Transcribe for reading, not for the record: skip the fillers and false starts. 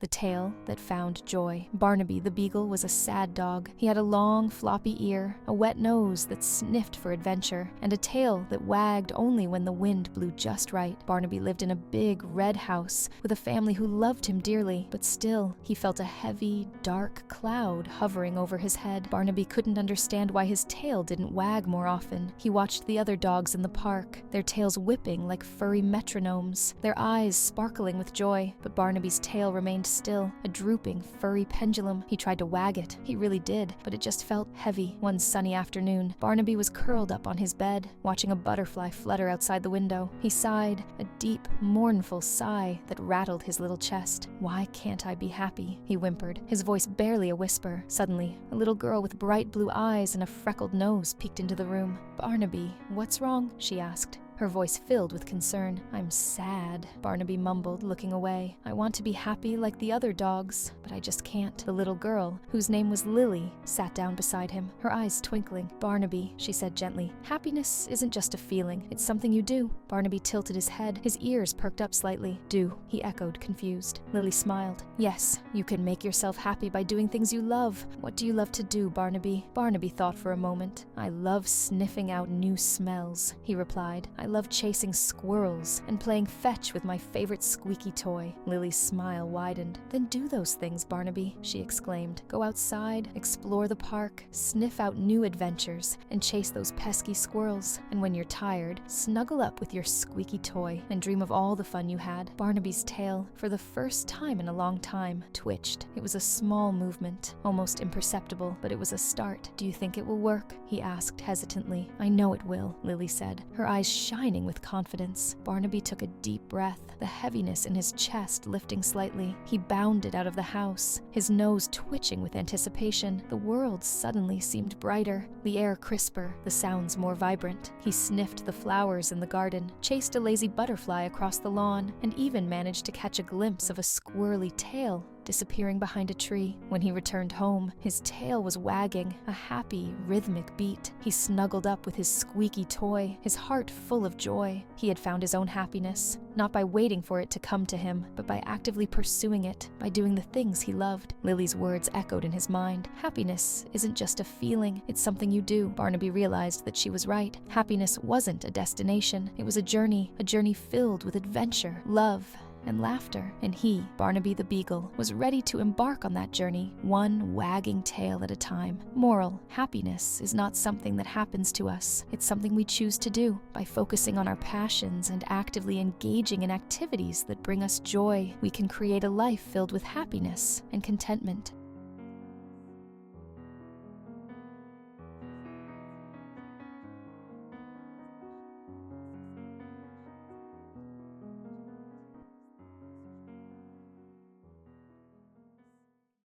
The tail that found joy. Barnaby the beagle was a sad dog. He had a long, floppy ear, a wet nose that sniffed for adventure, and a tail that wagged only when the wind blew just right. Barnaby lived in a big, red house with a family who loved him dearly, but still, he felt a heavy, dark cloud hovering over his head. Barnaby couldn't understand why his tail didn't wag more often. He watched the other dogs in the park, their tails whipping like furry metronomes, their eyes sparkling with joy, but Barnaby's tail remained still, a drooping, furry pendulum. He tried to wag it. He really did, but it just felt heavy. One sunny afternoon, Barnaby was curled up on his bed, watching a butterfly flutter outside the window. He sighed, a deep, mournful sigh that rattled his little chest. "Why can't I be happy?" he whimpered, his voice barely a whisper. Suddenly, a little girl with bright blue eyes and a freckled nose peeked into the room. "Barnaby, what's wrong?" she asked, her voice filled with concern. "I'm sad," Barnaby mumbled, looking away. "I want to be happy like the other dogs, but I just can't." The little girl, whose name was Lily, sat down beside him, her eyes twinkling. "Barnaby," she said gently, "happiness isn't just a feeling, it's something you do." Barnaby tilted his head, his ears perked up slightly. "Do," he echoed, confused. Lily smiled. "Yes, you can make yourself happy by doing things you love. What do you love to do, Barnaby?" Barnaby thought for a moment. "I love sniffing out new smells," he replied. "I love chasing squirrels and playing fetch with my favorite squeaky toy." Lily's smile widened. "Then do those things, Barnaby," she exclaimed. "Go outside, explore the park, sniff out new adventures, and chase those pesky squirrels. And when you're tired, snuggle up with your squeaky toy and dream of all the fun you had." Barnaby's tail, for the first time in a long time, twitched. It was a small movement, almost imperceptible, but it was a start. "Do you think it will work?" he asked hesitantly. "I know it will," Lily said, her eyes shining with confidence. Barnaby took a deep breath, the heaviness in his chest lifting slightly. He bounded out of the house, his nose twitching with anticipation. The world suddenly seemed brighter, the air crisper, the sounds more vibrant. He sniffed the flowers in the garden, chased a lazy butterfly across the lawn, and even managed to catch a glimpse of a squirrely tail disappearing behind a tree. When he returned home, his tail was wagging, a happy, rhythmic beat. He snuggled up with his squeaky toy, his heart full of joy. He had found his own happiness, not by waiting for it to come to him, but by actively pursuing it, by doing the things he loved. Lily's words echoed in his mind. Happiness isn't just a feeling, it's something you do. Barnaby realized that she was right. Happiness wasn't a destination, it was a journey filled with adventure, love, and laughter. And he, Barnaby the beagle, was ready to embark on that journey, one wagging tail at a time. Moral: happiness is not something that happens to us. It's something we choose to do. By focusing on our passions and actively engaging in activities that bring us joy, we can create a life filled with happiness and contentment.